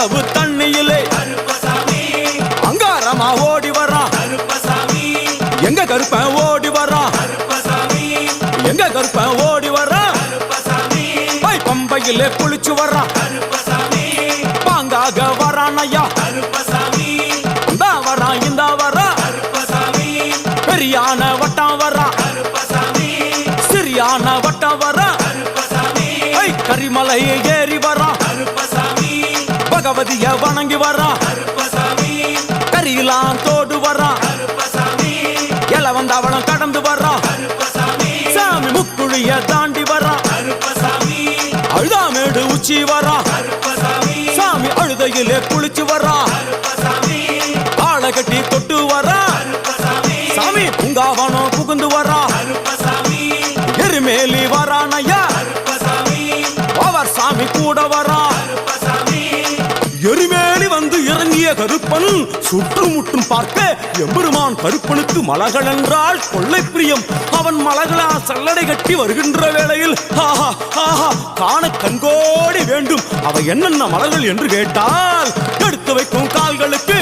அவ்வளவு தண்ணியிலே அங்காரமா ஓடி வரான் எங்க கருப்பன் ஓடி வரான் எங்க கருப்பன் ஓடி வரான் பம்பையிலே குளிச்சு வரான் பாங்காக வரான் ஐயா இந்தா வரான் இந்த வரான் பெரியான வட்டம் வரான் சிறியான வட்டம் வரான் கரிமலையை ஏறி வரான் பகவதிய வணங்கி வரான் கரியெல்லாம் தோடு வரான் எல வந்தவளம் கடந்து வரான் சாமி முக்குழிய தாண்டி வரான் அழுதாமேடு உச்சி வரான் சாமி அழுதையிலே குளிச்சு வரான் ஆளை கட்டி தொட்டு வரான் சாமி பூங்காவனம் புகுந்து வரான் எருமேலி வரான் ஐயா அவர் சாமி கூட வரான் எருமேலி வந்து இறங்கிய கருப்பன் சுற்றுமுற்றும் பார்க்க எம்பெருமான் கருப்பனுக்கு மலகள் என்றால் கொள்ளை பிரியம். அவன் மலகளா சல்லடை கட்டி வருகின்ற வேளையில் ஆஹா ஆஹா காண கண்கோடி வேண்டும். அவை என்னென்ன மலர்கள் என்று கேட்டால் எடுத்து வைக்கும் கால்களுக்கு